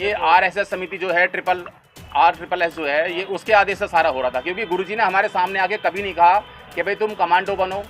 ये RSS समिति जो है ट्रिपल एस जो है, ये उसके आदेश से सारा हो रहा था, क्योंकि गुरुजी ने हमारे सामने आके कभी नहीं कहा कि भाई तुम कमांडो बनो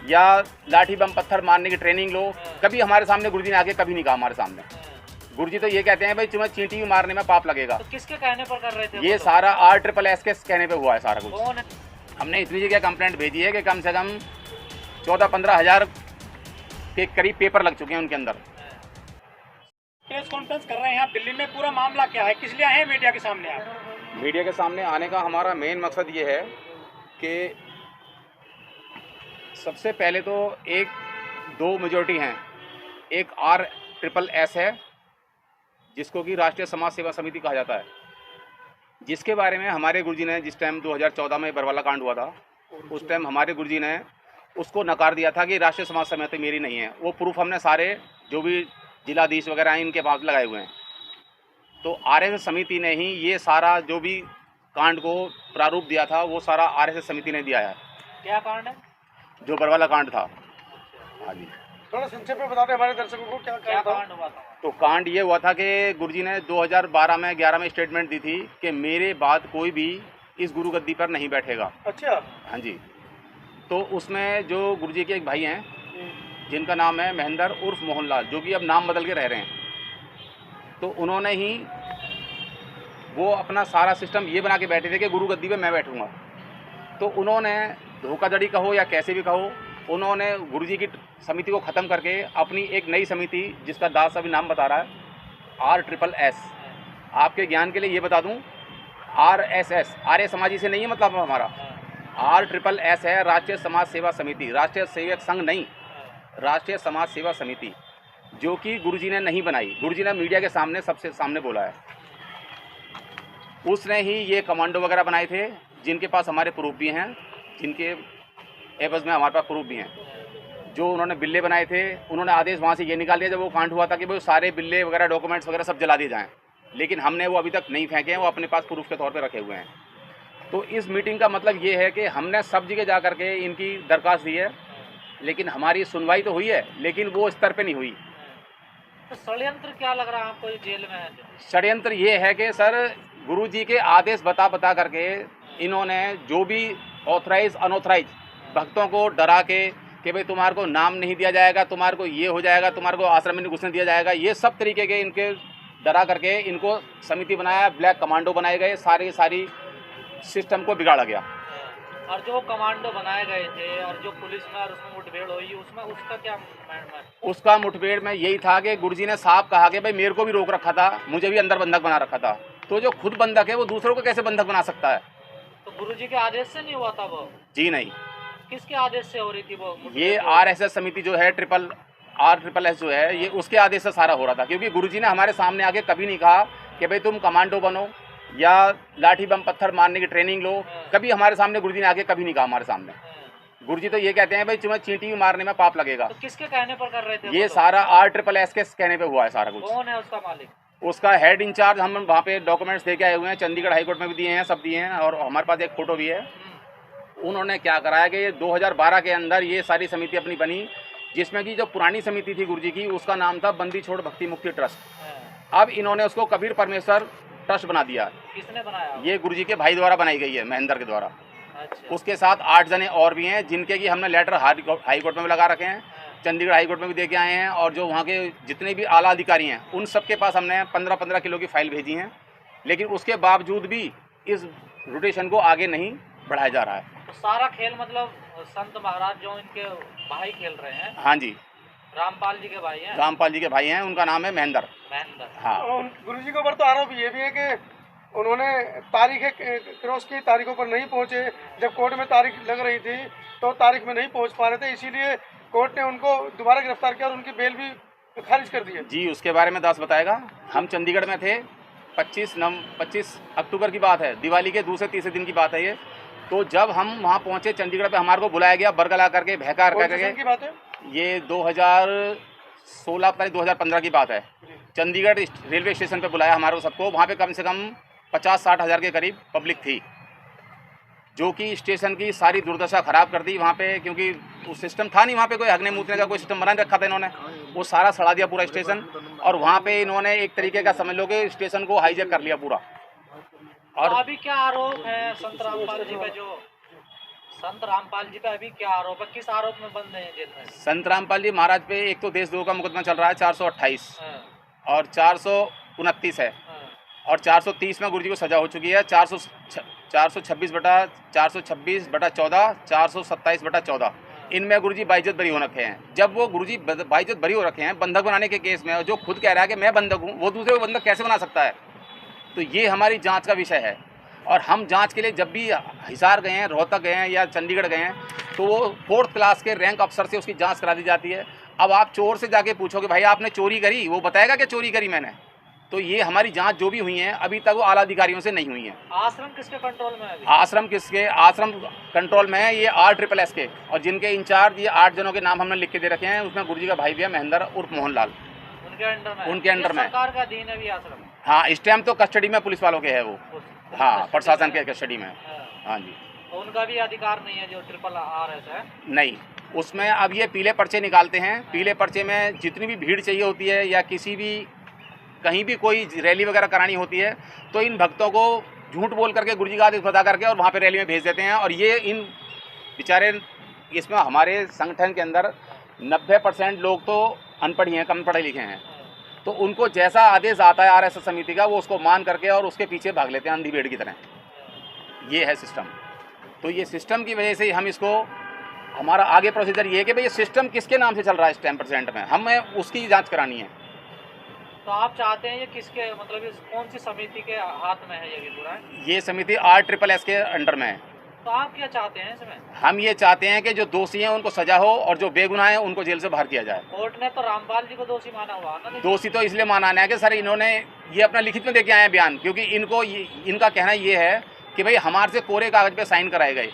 या लाठी बम पत्थर मारने की ट्रेनिंग लो। कभी हमारे सामने गुरुजी ने आके कभी नहीं कहा हमारे सामने। गुरुजी तो ये कहते हैं भाई तुम्हें चींटी भी मारने में पाप लगेगा। तो किसके कहने पर कर रहे थे? ये सारा RSS के कहने पे हुआ है सारा कुछ। कौन है? हमने इतनी जगह कंप्लेंट भेजी है कि कम से कम 14-15 हज़ार के करीब पेपर लग चुके हैं उनके अंदर। प्रेस कॉन्फ्रेंस कर रहे हैं आप दिल्ली में, पूरा मामला क्या है, किस लिए आए हैं मीडिया के सामने आप? मीडिया के सामने आने का हमारा मेन मकसद ये है कि सबसे पहले तो दो मेजॉरिटी हैं। एक RSS है जिसको कि राष्ट्रीय समाज सेवा समिति कहा जाता है, जिसके बारे में हमारे गुरुजी ने जिस टाइम 2014 में बरवाला कांड हुआ था, उस टाइम हमारे गुरुजी ने उसको नकार दिया था कि राष्ट्रीय समाज समिति मेरी नहीं है। वो प्रूफ हमने सारे जो भी जिलाधीश वगैरह हैं इनके पास लगाए हुए हैं। तो RSS समिति ने ही ये सारा जो भी कांड को प्रारूप दिया था वो सारा RSS समिति ने दिया है। क्या कांड है? जो बरवाला कांड था। हाँ जी, थोड़ा संक्षेप में बता दें हमारे दर्शकों को क्या कांड हुआ था? तो कांड ये हुआ था कि गुरुजी ने 2012 में 11 में स्टेटमेंट दी थी कि मेरे बाद कोई भी इस गुरु गद्दी पर नहीं बैठेगा। अच्छा। हाँ जी। तो उसमें जो गुरुजी के एक भाई हैं जिनका नाम है महेंद्र उर्फ मोहनलाल, जो कि अब नाम बदल के रह रहे हैं, तो उन्होंने ही वो अपना सारा सिस्टम ये बना के बैठे थे कि गुरु गद्दी पे मैं बैठूंगा। तो उन्होंने धोखाधड़ी कहो या कैसे भी कहो, उन्होंने गुरुजी की समिति को ख़त्म करके अपनी एक नई समिति, जिसका दास अभी नाम बता रहा है, RSS। आपके ज्ञान के लिए ये बता दूं, RSS आर्य समाजी से नहीं है, मतलब हमारा RSS है राष्ट्रीय समाज सेवा समिति, राष्ट्रीय सेवक संघ नहीं, राष्ट्रीय समाज सेवा समिति, जो कि गुरुजी ने नहीं बनाई। गुरुजी ने मीडिया के सामने सबसे सामने बोला है। उसने ही ये कमांडो वगैरह बनाए थे, जिनके पास हमारे प्रूफ भी हैं, जिनके एवज में हमारे पास प्रूफ भी हैं। जो उन्होंने बिल्ले बनाए थे, उन्होंने आदेश वहाँ से ये निकाल दिया जब वो कांड हुआ था कि वो सारे बिल्ले वगैरह डॉक्यूमेंट्स वगैरह सब जला दिए जाएँ, लेकिन हमने वो अभी तक नहीं फेंके हैं, वो अपने पास प्रूफ के तौर पे रखे हुए हैं। तो इस मीटिंग का मतलब ये है कि हमने सब जगह जा करके इनकी दरख्वास्त दी है, लेकिन हमारी सुनवाई तो हुई है, लेकिन वो स्तर पे नहीं हुई। तो षड्यंत्र क्या लग रहा है आपको, जेल में है? षड्यंत्र ये है कि सर गुरुजी के आदेश बता करके इन्होंने जो भी ऑथराइज अनऑथराइज भक्तों को डरा के कि भाई तुम्हारे को नाम नहीं दिया जाएगा, तुम्हारे को ये हो जाएगा, तुम्हारे को आश्रम में नहीं घुसने दिया जाएगा, ये सब तरीके के इनके डरा करके इनको समिति बनाया, ब्लैक कमांडो बनाए गए, सारी सिस्टम को बिगाड़ा गया। और जो कमांडो बनाए गए थे और जो पुलिस में और उसमें मुठभेड़ हुई, उसमें उसका क्या है? उसका मुठभेड़ में यही था कि गुरुजी ने साफ कहा कि भाई मेरे को भी रोक रखा था, मुझे भी अंदर बंधक बना रखा था। तो जो खुद बंधक है वो दूसरों को कैसे बंधक बना सकता है? तो गुरुजी के आदेश से नहीं हुआ था वो? जी नहीं। किसके आदेश से हो रही थी वो? ये RSS समिति जो है RSS जो है, ये उसके आदेश से सारा हो रहा था, क्योंकि गुरुजी ने हमारे सामने आके कभी नहीं कहा कि भाई तुम कमांडो बनो या लाठी बम पत्थर मारने की ट्रेनिंग लो। कभी हमारे सामने गुरुजी ने आके कभी नहीं कहा हमारे सामने। गुरुजी तो ये कहते हैं भाई तुम्हें चींटी भी मारने में पाप लगेगा। तो किसके कहने पर कर रहे थे? ये सारा RSS के कहने पे हुआ है सारा कुछ। कौन है उसका मालिक? उसका हेड इंचार्ज, हम वहाँ पे डॉक्यूमेंट्स दे के आए हुए हैं, चंडीगढ़ हाईकोर्ट में भी दिए हैं, सब दिए हैं, और हमारे पास एक फ़ोटो भी है। उन्होंने क्या कराया कि ये 2012 के अंदर ये सारी समिति अपनी बनी, जिसमें कि जो पुरानी समिति थी गुरुजी की, उसका नाम था बंदी छोड़ भक्ति मुक्ति ट्रस्ट। अब इन्होंने उसको कबीर परमेश्वर ट्रस्ट बना दिया। किसने बनाया? ये गुरुजी के भाई द्वारा बनाई गई है, महेंद्र के द्वारा। अच्छा। उसके साथ 8 जने और भी हैं, जिनके कि हमने लेटर हाईकोर्ट में भी लगा रखे हैं, चंडीगढ़ हाईकोर्ट में भी दे के आए हैं, और जो वहाँ के जितने भी आला अधिकारी हैं उन सब के पास हमने 15-15 किलो की फाइल भेजी हैं, लेकिन उसके बावजूद भी इस रोटेशन को आगे नहीं बढ़ाया जा रहा है। तो सारा खेल मतलब संत महाराज जो इनके भाई खेल रहे हैं? हाँ जी, रामपाल जी के भाई हैं। रामपाल जी के भाई हैं, उनका नाम है महेंद्र। हाँ। गुरुजी के ऊपर तो आरोप ये भी है कि उन्होंने तारीखें क्रॉस की, तारीखों पर नहीं पहुंचे। जब कोर्ट में तारीख लग रही थी तो तारीख में नहीं पहुंच पा रहे थे, इसीलिए कोर्ट ने उनको दोबारा गिरफ्तार किया और उनकी बेल भी खारिज कर दी है। जी, उसके बारे में दास बताएगा। हम चंडीगढ़ में थे, 25 अक्टूबर की बात है, दिवाली के दूसरे तीसरे दिन की बात है ये। तो जब हम वहाँ पहुँचे चंडीगढ़ पे, हमारे को बुलाया गया बरगला करके, बहकार करके। की बात है ये 2016 पता नहीं 2015 की बात है। चंडीगढ़ रेलवे स्टेशन पे बुलाया हमारे को सबको। वहाँ पे कम से कम 50-60 हज़ार के करीब पब्लिक थी। जो कि स्टेशन की सारी दुर्दशा ख़राब कर दी वहाँ पे, क्योंकि उस सिस्टम था नहीं वहाँ पे, कोई हगने मूतने का कोई सिस्टम बना नहीं रखा था इन्होंने, वो सारा सड़ा दिया पूरा स्टेशन। और वहाँ पे इन्होंने एक तरीके का समझ लो कि स्टेशन को हाईजैक कर लिया पूरा। और तो अभी क्या आरोप है संत रामपाल जी पे, जो संत रामपाल जी पे अभी क्या आरोप है, किस आरोप में बंद हैं जेल में? संत रामपाल जी महाराज पे एक तो देशद्रोह का मुकदमा चल रहा है 428 हाँ, और 429 है, हाँ, और 430 में गुरु जी को सजा हो चुकी है। 426/14, 427/14, इनमें गुरु जी बाइज्जत बरी हो रखे हैं। जब वो गुरु जी बाइज्जत बरी हो रखे हैं बंधक बनाने के केस में, और जो खुद कह रहा है कि मैं बंधक हूँ, वो दूसरे को बंधक कैसे बना सकता है? तो ये हमारी जांच का विषय है। और हम जांच के लिए जब भी हिसार गए हैं, रोहतक गए हैं या चंडीगढ़ गए हैं, तो वो 4th क्लास के रैंक अफसर से उसकी जांच करा दी जाती है। अब आप चोर से जाके पूछोगे भाई आपने चोरी करी, वो बताएगा कि चोरी करी मैंने। तो ये हमारी जांच जो भी हुई है अभी तक वो आला अधिकारियों से नहीं हुई है। आश्रम किसके कंट्रोल में है अभी? आश्रम कंट्रोल में है ये RSSS के, और जिनके इंचार्ज ये 8 जनों के नाम हमने लिख के दे रखे हैं। उसमें गुरु जी का भाई भी है महेंद्र उर्फ मोहनलाल, उनके अंडर में? उनके अंडर ये में। सरकार का अधीन है भी आश्रम? हाँ, इस टाइम तो कस्टडी में पुलिस वालों के है वो। हाँ, प्रशासन के कस्टडी में। हाँ। हाँ जी। तो उनका भी अधिकार नहीं है जो RSS है? नहीं, उसमें अब ये पीले पर्चे निकालते हैं। पीले पर्चे में जितनी भी भीड़ चाहिए होती है या किसी भी कहीं भी कोई रैली वगैरह करानी होती है, तो इन भक्तों को झूठ बोल करके गुरु जी का आदेश बता करके और वहाँ पे रैली में भेज देते हैं। और ये इन बेचारे, इसमें हमारे संगठन के अंदर 90% लोग तो अनपढ़ ही हैं, कम पढ़े लिखे हैं। तो उनको जैसा आदेश आता है RSS समिति का, वो उसको मान करके और उसके पीछे भाग लेते हैं अंधी भेड़ की तरह। ये है सिस्टम। तो ये सिस्टम की वजह से हम इसको, हमारा आगे प्रोसीजर ये है कि भाई ये सिस्टम किसके नाम से चल रहा है इस 10% में, हमें उसकी जांच करानी है। तो आप चाहते हैं ये किसके, मतलब ये कौन सी समिति के हाथ में है ये पूरा? ये समिति RSSS के अंडर में है। तो आप क्या चाहते हैं इसमें? हम ये चाहते हैं कि जो दोषी हैं उनको सजा हो और जो बेगुनाह हैं उनको जेल से बाहर किया जाए। कोर्ट ने तो रामपाल जी को दोषी माना हुआ ना? दोषी तो इसलिए माना है कि सर इन्होंने ये अपना लिखित में दे के आए हैं बयान, क्योंकि इनका कहना ये है कि भाई हमारे से कोरे कागज पे साइन कराए गए,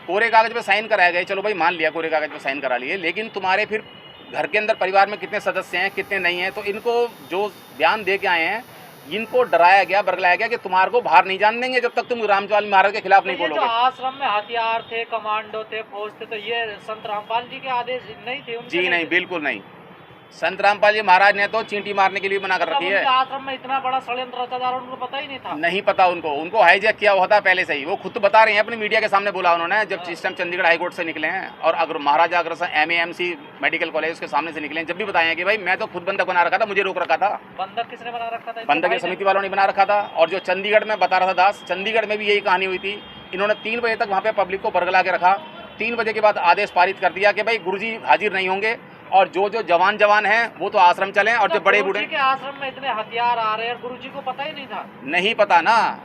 कोरे कागज पे साइन कराए गए। चलो भाई मान लिया कोरे कागज पे साइन करा लिए, लेकिन तुम्हारे फिर घर के अंदर परिवार में कितने सदस्य हैं कितने नहीं हैं, तो इनको जो बयान दे के आए हैं इनको डराया गया, बरगलाया गया कि तुम्हारे को बाहर नहीं जान देंगे जब तक तुम रामपाल महाराज के खिलाफ नहीं बोलोगे। जो आश्रम में हथियार थे, कमांडो थे, फौज थे, तो ये संत रामपाल जी के आदेश नहीं थे? जी नहीं, बिल्कुल नहीं। संत रामपाल जी महाराज ने तो चींटी मारने के लिए बना कर रखी है। आश्रम में इतना बड़ा षड्यंत्र रचा जा रहा, उनको पता ही नहीं था? नहीं पता उनको हाईजैक किया हुआ था पहले से ही। वो खुद तो बता रहे हैं, अपनी मीडिया के सामने बोला उन्होंने, जब सिस्टम चंडीगढ़ हाईकोर्ट से निकले हैं और अगर Maharaja Agrasen MAMC medical college के सामने से निकले हैं, जब भी बताया कि भाई मैं तो खुद बंधक बना रखा था, मुझे रोक रखा था। बंधक किसने बना रखा था? बंधक की समिति वालों ने बना रखा था। और जो चंडीगढ़ में बता रहा था दास, चंडीगढ़ में भी यही कहानी हुई थी। इन्होंने 3 बजे तक वहाँ पे पब्लिक को बरगला के रखा। 3 बजे के बाद आदेश पारित कर दिया कि भाई गुरुजी हाजिर नहीं होंगे और जो जवान हैं वो तो आश्रम चलें, और जो बड़े बूढ़े के आश्रम में इतने हथियार आ रहे हैं, गुरुजी को पता ही नहीं था? नहीं पता ना,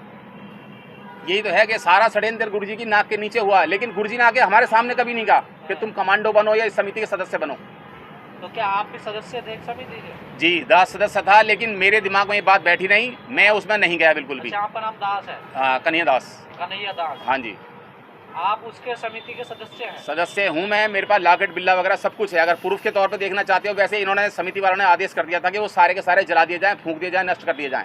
यही तो है कि सारा षड्यंत्र गुरुजी की नाक के नीचे हुआ। लेकिन गुरुजी ने आके हमारे सामने कभी नहीं कहा कि तुम कमांडो बनो या इस समिति के सदस्य बनो। तो क्या आप भी सदस्य थे समिति के? जी, दास सदस्य था, लेकिन मेरे दिमाग में ये बात बैठी नहीं, मैं उसमें नहीं गया बिल्कुल भी। आपका नाम दास है? हाँ, कन्हैया दास। हाँ जी। आप उसके समिति के सदस्य हैं? सदस्य हूँ मैं, मेरे पास लाकेट बिल्ला वगैरह सब कुछ है। अगर प्रूफ के तौर पे देखना चाहते हो, वैसे इन्होंने समिति वालों ने आदेश कर दिया था कि वो सारे के सारे जला दिए जाएं, फूंक दिए जाएं, नष्ट कर दिए जाएं।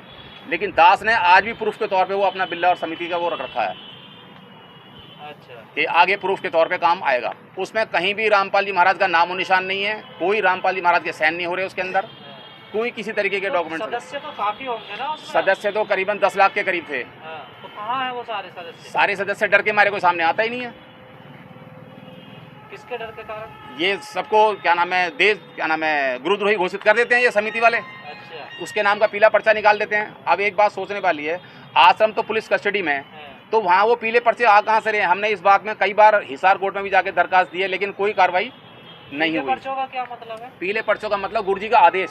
लेकिन दास ने आज भी प्रूफ के तौर पे वो अपना बिल्ला और समिति का वो रख रखा है। अच्छा। कि आगे प्रूफ के तौर पे काम आएगा। उसमें कहीं भी रामपाल जी महाराज का नामो निशान नहीं है, कोई रामपाल जी महाराज के साइन नहीं हो रहे उसके अंदर, कोई किसी तरीके के डॉक्यूमेंट। सदस्य तो काफी होंगे ना उसमें? सदस्य तो करीबन 10 लाख के करीब थे। तो कहाँ है वो सारे सदस्य? सारे सदस्य डर के मारे कोई सामने आता ही नहीं है। किसके डर के कारण? ये सबको गुरुद्रोही घोषित कर देते हैं ये समिति वाले। अच्छा। उसके नाम का पीला पर्चा निकाल देते हैं। अब एक बात सोचने वाली है, आश्रम तो पुलिस कस्टडी में है, तो वहाँ वो पीले पर्चे आ कहाँ से रहे? हमने इस बात में कई बार हिसार कोर्ट में भी जाके दरखास्त दी है, लेकिन कोई कार्रवाई नहीं हुई। पर्चों का क्या मतलब है? पीले पर्चों का मतलब गुरुजी का आदेश।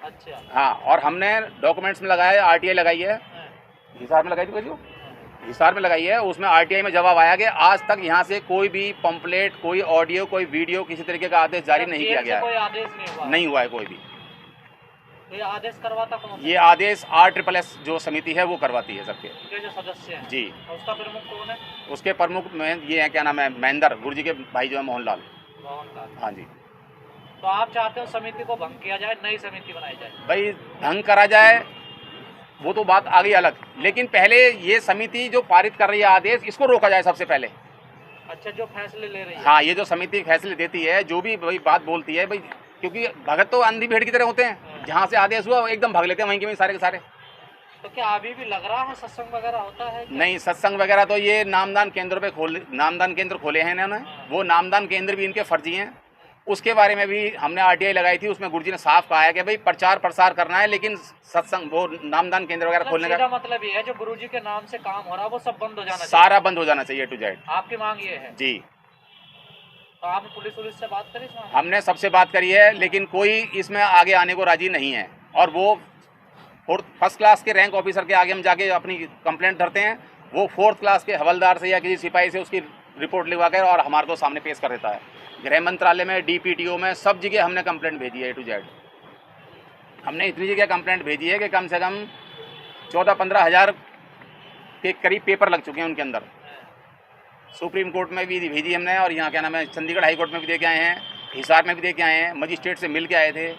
अच्छा। हाँ, और हमने डॉक्यूमेंट्स में लगाया है, RTI लगाई है, हिसार में लगाई थी जो हिसार में लगाई है, उसमें RTI में जवाब आया कि आज तक यहाँ से कोई भी पंपलेट, कोई ऑडियो, कोई वीडियो, किसी तरीके का आदेश जारी नहीं किया गया है। कोई आदेश नहीं हुआ है कोई भी। तो ये आदेश करवाता कौन? ये आदेश RSSS जो समिति है वो करवाती है सबके, जो सदस्य हैं। जी। उसका प्रमुख कौन है? उसके प्रमुख में ये है, क्या नाम है, महेंद्र, गुरुजी के भाई जो है मोहनलाल। हाँ जी। तो आप चाहते हो समिति को भंग किया जाए, नई समिति बनाई जाए? भाई भंग करा जाए, वो तो बात आ गई अलग, लेकिन पहले ये समिति जो पारित कर रही है आदेश, इसको रोका जाए सबसे पहले। अच्छा, जो फैसले ले रही है। हाँ, ये जो समिति फैसले देती है, जो भी भाई बात बोलती है भाई, क्योंकि भगत तो अंधी भेड़ की तरह होते हैं, जहाँ से आदेश हुआ एकदम भाग लेते हैं वहीं के वहीं सारे के सारे। तो क्या अभी भी लग रहा है सत्संग वगैरह होता है क्या? नहीं, सत्संग वगैरह तो ये नामदान केंद्र पे नामदान केंद्र खोले हैं इन्होंने, वो नामदान केंद्र भी इनके फर्जी हैं। उसके बारे में भी हमने आरटीआई लगाई थी, उसमें गुरुजी ने साफ कहा है कि भाई प्रचार प्रसार करना है, लेकिन सत्संग वो नामदान केंद्र वगैरह खोलने का मतलब ये है जो गुरुजी के नाम से काम हो रहा है वो सब बंद हो जाना चाहिए, सारा बंद हो जाना चाहिए, टू जेड। आपकी मांग ये है जी। तो आपने पुलिस से बात करी? हमने सबसे बात करी है, लेकिन कोई इसमें आगे आने को राजी नहीं है। और वो फर्स्ट क्लास के रैंक ऑफिसर के आगे हम जाके अपनी कंप्लेंट धरते हैं, वो 4th क्लास के हवलदार से या किसी सिपाही से उसकी रिपोर्ट लिखवा कर और हमारे को सामने पेश कर देता है। गृह मंत्रालय में, DPTO में, सब जगह हमने कंप्लेंट भेजी है, A to Z। हमने इतनी जगह कंप्लेंट भेजी है कि कम से कम 14-15 हज़ार के करीब पेपर लग चुके हैं उनके अंदर। सुप्रीम कोर्ट में भी भेजी हमने, और यहाँ क्या नाम है, चंडीगढ़ हाई कोर्ट में भी दे के आए हैं, हिसार में भी दे के आए हैं, मजिस्ट्रेट से मिल के आए थे।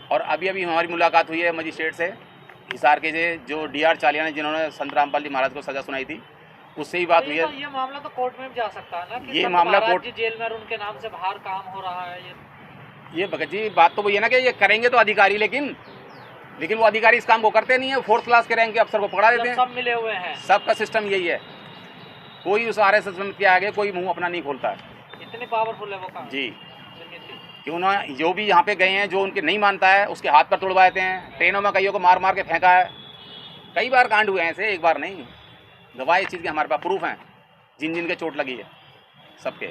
और अभी हमारी मुलाकात हुई है मजिस्ट्रेट से, हिसार के जो DR चालिया ने, जिन्होंने संत रामपाल जी महाराज को सज़ा सुनाई थी, उससे ही बात हुई है। ये मामला तो कोर्ट में भी जा सकता है ना कि ये मामला कोर्ट जेल में उनके नाम से बाहर काम हो रहा है। ये भगत जी बात तो वही है ना कि ये करेंगे तो अधिकारी, लेकिन वो अधिकारी इस काम को करते नहीं है। 4th क्लास के रैंक के अफसर को पकड़ा देते हैं। सब मिले हुए हैं, सबका सिस्टम यही है। कोई उस RSS के आगे कोई मुंह अपना नहीं खोलता है। इतनी पावरफुल है वो काम जी, क्यों ना, जो भी यहाँ पे गए हैं, जो उनके नहीं मानता है उसके हाथ पर तोड़वा देते हैं। ट्रेनों में कईयों को मार मार के फेंका है, कई बार कांड हुए हैं ऐसे, एक बार नहीं। गवाह इस चीज़ के हमारे पास प्रूफ हैं, जिन जिन के चोट लगी है सबके।